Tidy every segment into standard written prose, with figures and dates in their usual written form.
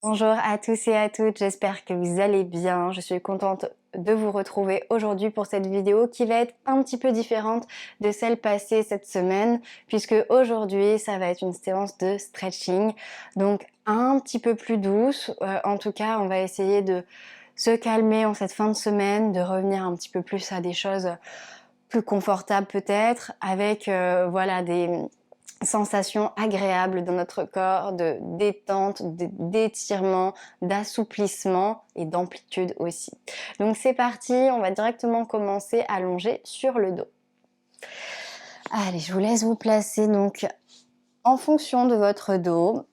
Bonjour à tous et à toutes, j'espère que vous allez bien. Je suis contente de vous retrouver aujourd'hui pour cette vidéo qui va être un petit peu différente de celle passée cette semaine, puisque aujourd'hui ça va être une séance de stretching, donc un petit peu plus douce. En tout cas, on va essayer de se calmer en cette fin de semaine, de revenir un petit peu plus à des choses plus confortables peut-être, avec voilà des sensations agréables dans notre corps, de détente, d'étirement, d'assouplissement et d'amplitude aussi. Donc c'est parti, on va directement commencer allongé sur le dos. Allez, je vous laisse vous placer donc en fonction de votre dos.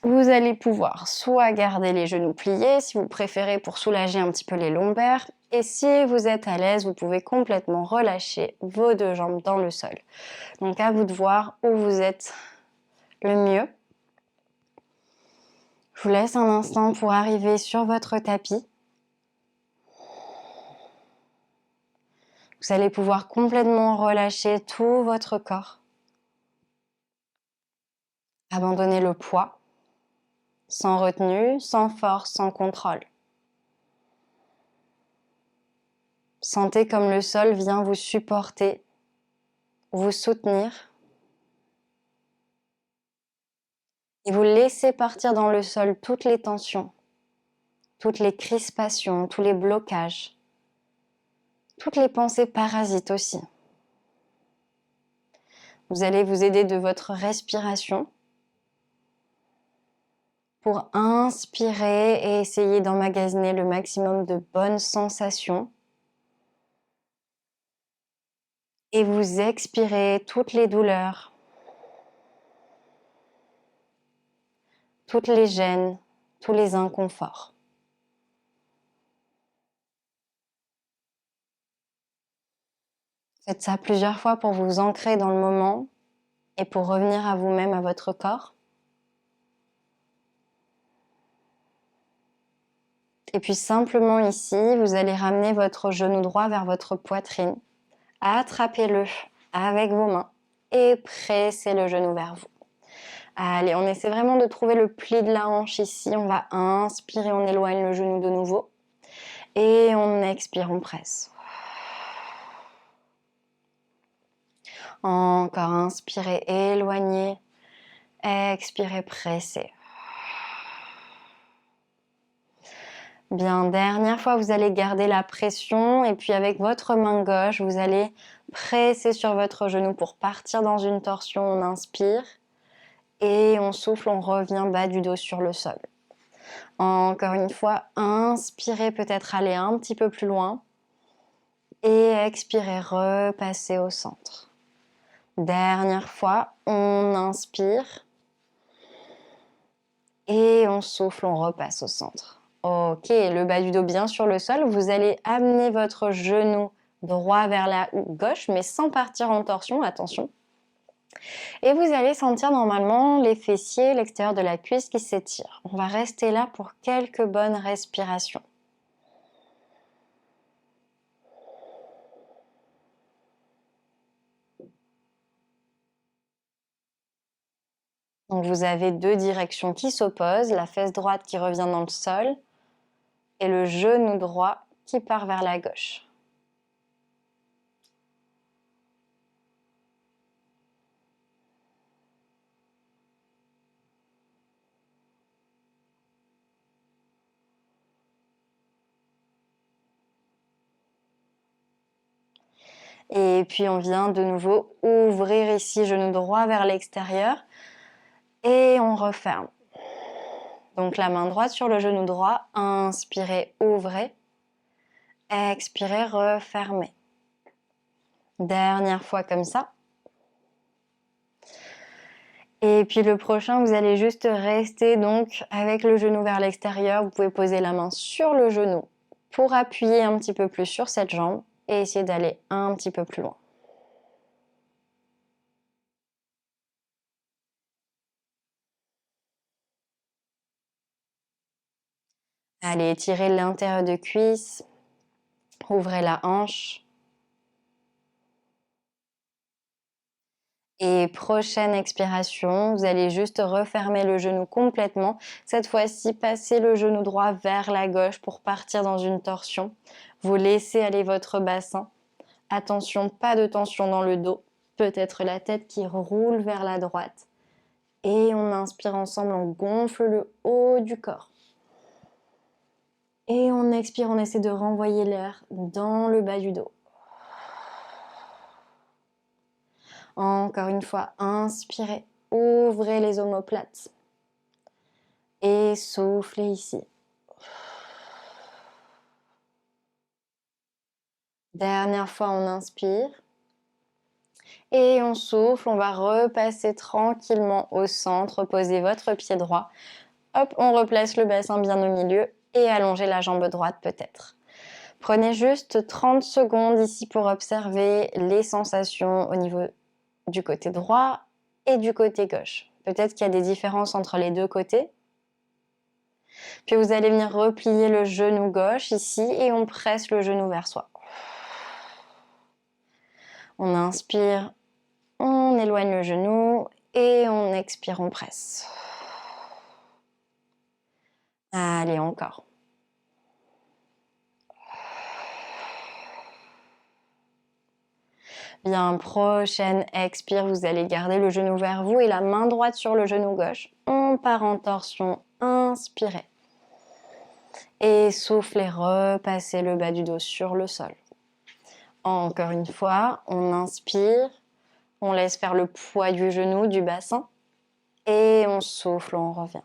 Vous allez pouvoir soit garder les genoux pliés, si vous préférez, pour soulager un petit peu les lombaires. Et si vous êtes à l'aise, vous pouvez complètement relâcher vos deux jambes dans le sol. Donc à vous de voir où vous êtes le mieux. Je vous laisse un instant pour arriver sur votre tapis. Vous allez pouvoir complètement relâcher tout votre corps. Abandonner le poids, sans retenue, sans force, sans contrôle. Sentez comme le sol vient vous supporter, vous soutenir. Et vous laissez partir dans le sol toutes les tensions, toutes les crispations, tous les blocages, toutes les pensées parasites aussi. Vous allez vous aider de votre respiration pour inspirer et essayer d'emmagasiner le maximum de bonnes sensations. Et vous expirez toutes les douleurs, toutes les gênes, tous les inconforts. Faites ça plusieurs fois pour vous ancrer dans le moment et pour revenir à vous-même, à votre corps. Et puis simplement ici, vous allez ramener votre genou droit vers votre poitrine. Attrapez-le avec vos mains et pressez le genou vers vous. Allez, on essaie vraiment de trouver le pli de la hanche ici. On va inspirer, on éloigne le genou de nouveau. Et on expire, on presse. Encore inspirez, éloignez. Expirez, pressez. Bien, dernière fois, vous allez garder la pression et puis avec votre main gauche, vous allez presser sur votre genou pour partir dans une torsion. On inspire et on souffle, on revient bas du dos sur le sol. Encore une fois, inspirez, peut-être aller un petit peu plus loin et expirez, repassez au centre. Dernière fois, on inspire et on souffle, on repasse au centre. Ok, le bas du dos bien sur le sol. Vous allez amener votre genou droit vers la gauche, mais sans partir en torsion, attention. Et vous allez sentir normalement les fessiers, l'extérieur de la cuisse qui s'étirent. On va rester là pour quelques bonnes respirations. Donc vous avez deux directions qui s'opposent, la fesse droite qui revient dans le sol et le genou droit qui part vers la gauche. Et puis on vient de nouveau ouvrir ici, genou droit vers l'extérieur et on referme. Donc la main droite sur le genou droit, inspirez, ouvrez, expirez, refermez. Dernière fois comme ça. Et puis le prochain, vous allez juste rester donc avec le genou vers l'extérieur. Vous pouvez poser la main sur le genou pour appuyer un petit peu plus sur cette jambe et essayer d'aller un petit peu plus loin. Allez, étirez l'intérieur de cuisse, ouvrez la hanche. Et prochaine expiration, vous allez juste refermer le genou complètement. Cette fois-ci, passez le genou droit vers la gauche pour partir dans une torsion. Vous laissez aller votre bassin. Attention, pas de tension dans le dos. Peut-être la tête qui roule vers la droite. Et on inspire ensemble, on gonfle le haut du corps. Et on expire, on essaie de renvoyer l'air dans le bas du dos. Encore une fois, inspirez, ouvrez les omoplates. Et soufflez ici. Dernière fois, on inspire. Et on souffle, on va repasser tranquillement au centre, posez votre pied droit. Hop, on replace le bassin bien au milieu et allongez la jambe droite peut-être. Prenez juste 30 secondes ici pour observer les sensations au niveau du côté droit et du côté gauche. Peut-être qu'il y a des différences entre les deux côtés. Puis vous allez venir replier le genou gauche ici et on presse le genou vers soi. On inspire, on éloigne le genou et on expire, on presse. Allez, encore. Bien, prochaine expire, vous allez garder le genou vers vous et la main droite sur le genou gauche. On part en torsion, inspirez. Et soufflez, repassez le bas du dos sur le sol. Encore une fois, on inspire, on laisse faire le poids du genou, du bassin. Et on souffle, on revient.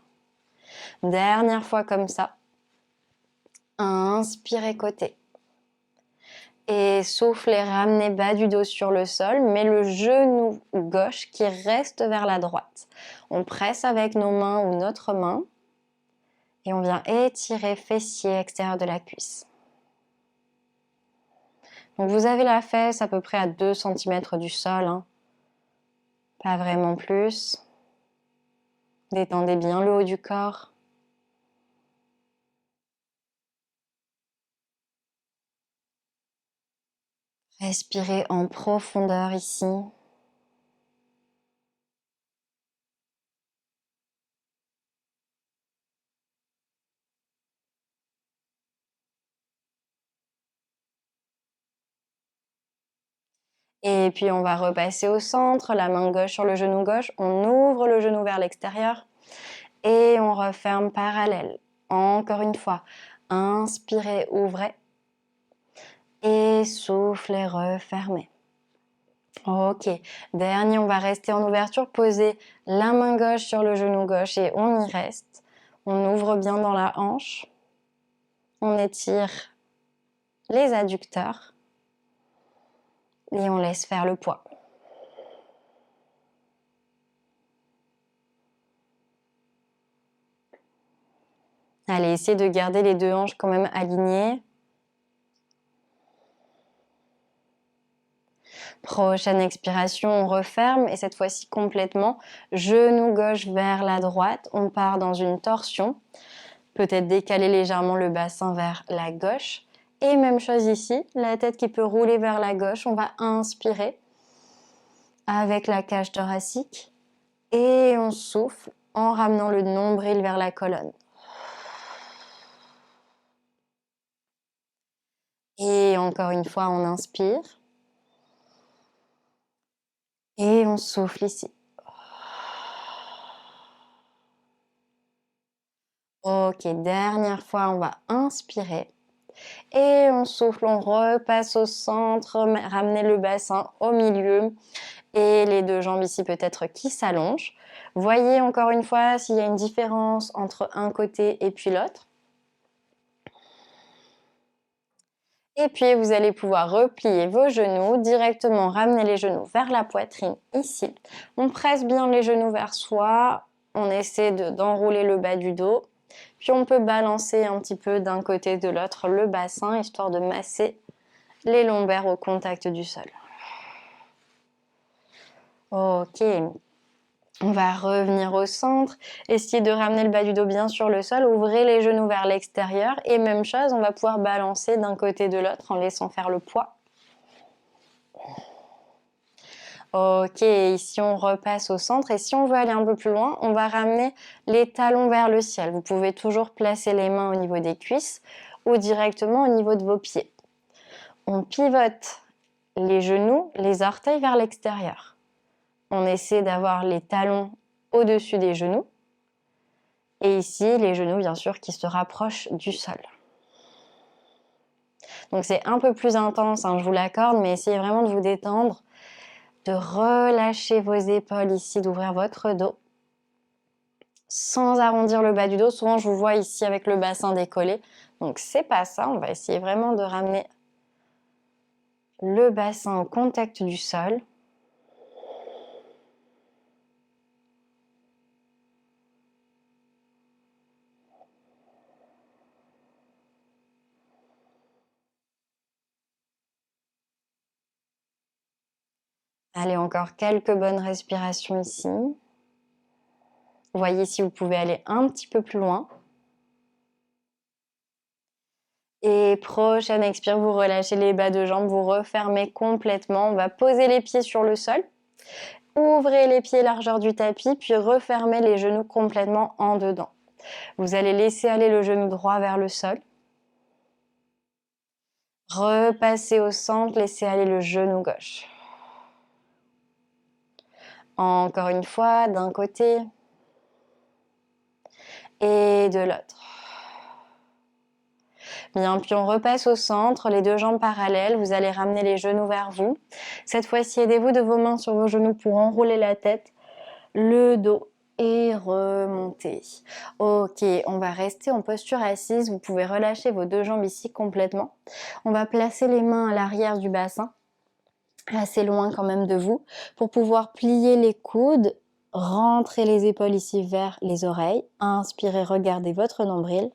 Dernière fois comme ça. Inspirez côté. Et soufflez, ramenez bas du dos sur le sol, mais le genou gauche qui reste vers la droite. On presse avec nos mains ou notre main. Et on vient étirer fessier extérieur de la cuisse. Donc vous avez la fesse à peu près à 2 cm du sol. Hein. Pas vraiment plus. Détendez bien le haut du corps. Respirez en profondeur ici. Et puis on va repasser au centre, la main gauche sur le genou gauche. On ouvre le genou vers l'extérieur et on referme parallèle. Encore une fois, inspirez, ouvrez et soufflez, refermez. Ok, dernier, on va rester en ouverture, poser la main gauche sur le genou gauche et on y reste. On ouvre bien dans la hanche, on étire les adducteurs et on laisse faire le poids. Allez, essayez de garder les deux hanches quand même alignées. Prochaine expiration, on referme et cette fois-ci complètement. Genou gauche vers la droite, on part dans une torsion. Peut-être décaler légèrement le bassin vers la gauche. Et même chose ici, la tête qui peut rouler vers la gauche. On va inspirer avec la cage thoracique et on souffle en ramenant le nombril vers la colonne. Et encore une fois, on inspire. Et on souffle ici. Ok, dernière fois, on va inspirer. Et on souffle, on repasse au centre, ramenez le bassin au milieu. Et les deux jambes ici peut-être qui s'allongent. Voyez encore une fois s'il y a une différence entre un côté et puis l'autre. Et puis vous allez pouvoir replier vos genoux, directement ramener les genoux vers la poitrine ici. On presse bien les genoux vers soi, on essaie d'enrouler le bas du dos. Puis on peut balancer un petit peu d'un côté de l'autre le bassin, histoire de masser les lombaires au contact du sol. Ok, on va revenir au centre, essayer de ramener le bas du dos bien sur le sol, ouvrez les genoux vers l'extérieur et même chose, on va pouvoir balancer d'un côté de l'autre en laissant faire le poids. Ok, ici on repasse au centre et si on veut aller un peu plus loin, on va ramener les talons vers le ciel. Vous pouvez toujours placer les mains au niveau des cuisses ou directement au niveau de vos pieds. On pivote les genoux, les orteils vers l'extérieur. On essaie d'avoir les talons au-dessus des genoux. Et ici, les genoux, bien sûr, qui se rapprochent du sol. Donc c'est un peu plus intense, hein, je vous l'accorde, mais essayez vraiment de vous détendre, de relâcher vos épaules ici, d'ouvrir votre dos, sans arrondir le bas du dos. Souvent, je vous vois ici avec le bassin décollé. Donc c'est pas ça, on va essayer vraiment de ramener le bassin au contact du sol. Allez, encore quelques bonnes respirations ici. Voyez si vous pouvez aller un petit peu plus loin. Et prochaine expire, vous relâchez les bas de jambes, vous refermez complètement. On va poser les pieds sur le sol. Ouvrez les pieds largeur du tapis, puis refermez les genoux complètement en dedans. Vous allez laisser aller le genou droit vers le sol. Repassez au centre, laissez aller le genou gauche. Encore une fois, d'un côté et de l'autre. Bien, puis on repasse au centre, les deux jambes parallèles, vous allez ramener les genoux vers vous. Cette fois-ci, aidez-vous de vos mains sur vos genoux pour enrouler la tête, le dos et remonter. Ok, on va rester en posture assise, vous pouvez relâcher vos deux jambes ici complètement. On va placer les mains à l'arrière du bassin, assez loin quand même de vous, pour pouvoir plier les coudes. Rentrez les épaules ici vers les oreilles. Inspirez, regardez votre nombril.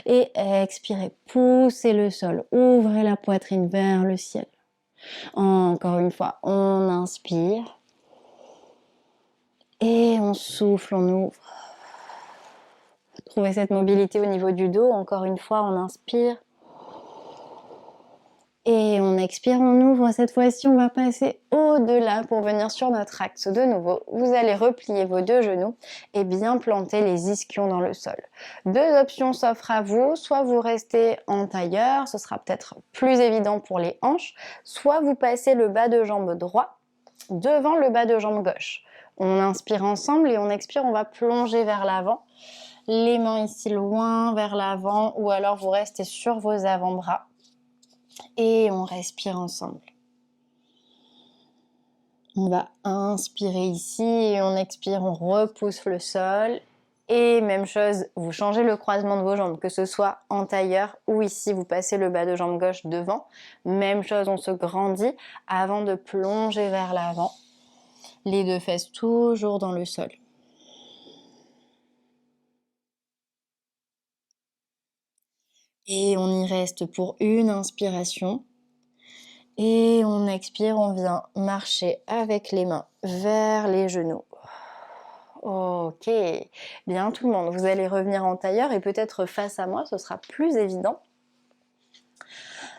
Et expirez, poussez le sol. Ouvrez la poitrine vers le ciel. Encore une fois, on inspire. Et on souffle, on ouvre. Trouvez cette mobilité au niveau du dos. Encore une fois, on inspire. Et on expire, on ouvre. Cette fois-ci, on va passer au-delà pour venir sur notre axe de nouveau. Vous allez replier vos deux genoux et bien planter les ischions dans le sol. Deux options s'offrent à vous. Soit vous restez en tailleur, ce sera peut-être plus évident pour les hanches. Soit vous passez le bas de jambe droit devant le bas de jambe gauche. On inspire ensemble et on expire, on va plonger vers l'avant. Les mains ici loin vers l'avant ou alors vous restez sur vos avant-bras. Et on respire ensemble. On va inspirer ici et on expire, on repousse le sol. Et même chose, vous changez le croisement de vos jambes, que ce soit en tailleur ou ici, vous passez le bas de jambe gauche devant. Même chose, on se grandit avant de plonger vers l'avant. Les deux fesses toujours dans le sol. Et on y reste pour une inspiration. Et on expire, on vient marcher avec les mains vers les genoux. Ok, bien tout le monde, vous allez revenir en tailleur et peut-être face à moi, ce sera plus évident.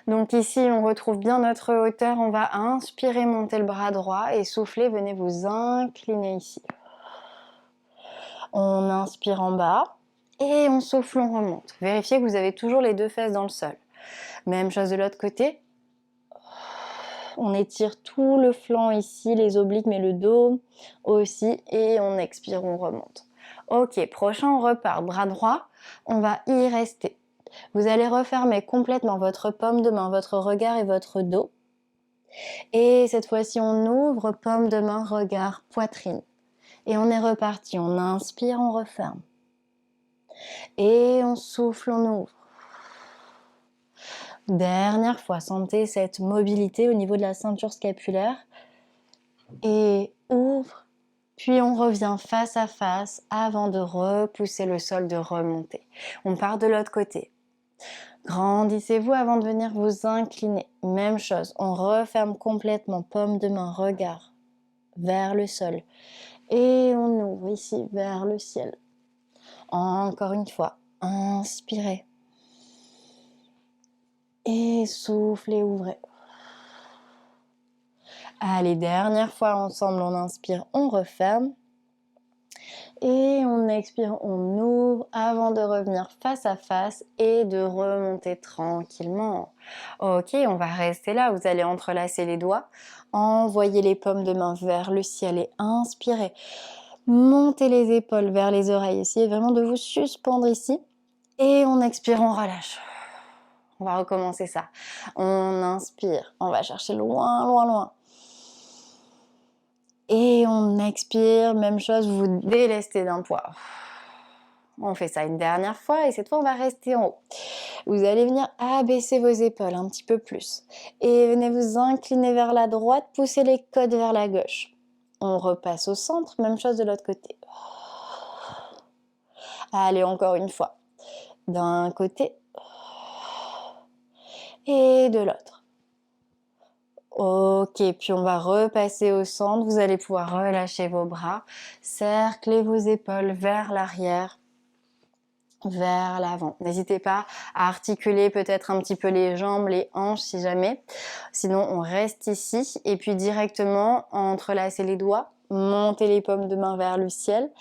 Donc ici, on retrouve bien notre hauteur, on va inspirer, monter le bras droit et souffler, venez vous incliner ici. On inspire en bas et on souffle, on remonte. Vérifiez que vous avez toujours les deux fesses dans le sol. Même chose de l'autre côté. On étire tout le flanc ici, les obliques, mais le dos aussi. Et on expire, on remonte. Ok, prochain, on repart. Bras droit, on va y rester. Vous allez refermer complètement votre paume de main, votre regard et votre dos. Et cette fois-ci, on ouvre, paume de main, regard, poitrine. Et on est reparti. On inspire, on referme. Et on souffle, on ouvre. Dernière fois, sentez cette mobilité au niveau de la ceinture scapulaire. Et ouvre. Puis on revient face à face avant de repousser le sol, de remonter. On part de l'autre côté. Grandissez-vous avant de venir vous incliner. Même chose, on referme complètement, paume de main, regard vers le sol. Et on ouvre ici vers le ciel. Encore une fois, inspirez. Et soufflez, ouvrez. Allez, dernière fois ensemble, on inspire, on referme. Et on expire, on ouvre avant de revenir face à face et de remonter tranquillement. Ok, on va rester là. Vous allez entrelacer les doigts, envoyer les paumes de main vers le ciel et inspirez. Montez les épaules vers les oreilles. Essayez vraiment de vous suspendre ici. Et on expire, on relâche. On va recommencer ça. On inspire, on va chercher loin, loin, loin. Et on expire, même chose, vous délestez d'un poids. On fait ça une dernière fois et cette fois on va rester en haut. Vous allez venir abaisser vos épaules un petit peu plus. Et venez vous incliner vers la droite, pousser les côtes vers la gauche. On repasse au centre, même chose de l'autre côté. Allez, encore une fois. D'un côté et de l'autre. Ok, puis on va repasser au centre. Vous allez pouvoir relâcher vos bras, cercler vos épaules vers l'arrière, vers l'avant. N'hésitez pas à articuler peut-être un petit peu les jambes, les hanches si jamais. Sinon, on reste ici et puis directement entrelacer les doigts, montez les paumes de main vers le ciel.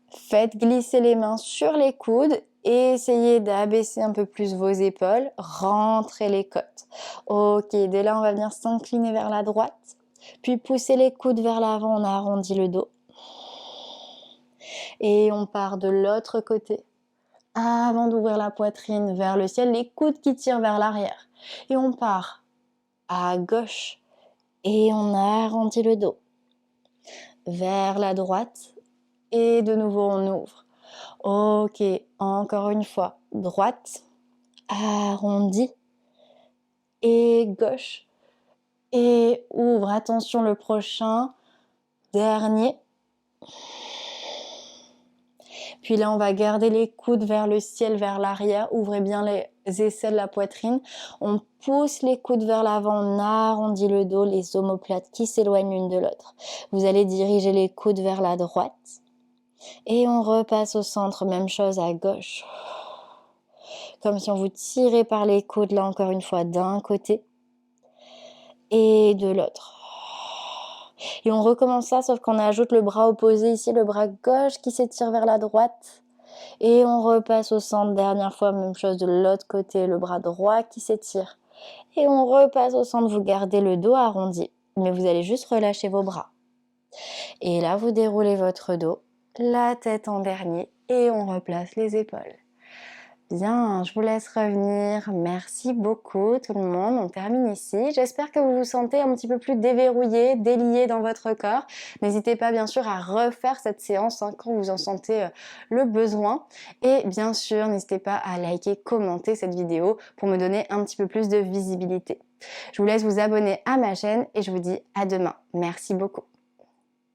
Faites glisser les mains sur les coudes et essayez d'abaisser un peu plus vos épaules. Rentrez les côtes. Ok, dès là, on va venir s'incliner vers la droite. Puis pousser les coudes vers l'avant, on arrondit le dos. Et on part de l'autre côté. Avant d'ouvrir la poitrine vers le ciel, les coudes qui tirent vers l'arrière. Et on part à gauche et on arrondit le dos. Vers la droite et de nouveau on ouvre. Ok, encore une fois, droite, arrondi et gauche. Et ouvre, attention le prochain, dernier. Puis là, on va garder les coudes vers le ciel, vers l'arrière. Ouvrez bien les aisselles, la poitrine. On pousse les coudes vers l'avant, on arrondit le dos, les omoplates qui s'éloignent l'une de l'autre. Vous allez diriger les coudes vers la droite. Et on repasse au centre, même chose à gauche. Comme si on vous tirait par les coudes, là encore une fois, d'un côté et de l'autre. Et on recommence ça, sauf qu'on ajoute le bras opposé ici, le bras gauche qui s'étire vers la droite. Et on repasse au centre, dernière fois, même chose de l'autre côté, le bras droit qui s'étire. Et on repasse au centre, vous gardez le dos arrondi, mais vous allez juste relâcher vos bras. Et là, vous déroulez votre dos, la tête en dernier, et on replace les épaules. Bien, je vous laisse revenir. Merci beaucoup tout le monde. On termine ici. J'espère que vous vous sentez un petit peu plus déverrouillé, délié dans votre corps. N'hésitez pas bien sûr à refaire cette séance quand vous en sentez le besoin. Et bien sûr, n'hésitez pas à liker, commenter cette vidéo pour me donner un petit peu plus de visibilité. Je vous laisse vous abonner à ma chaîne et je vous dis à demain. Merci beaucoup.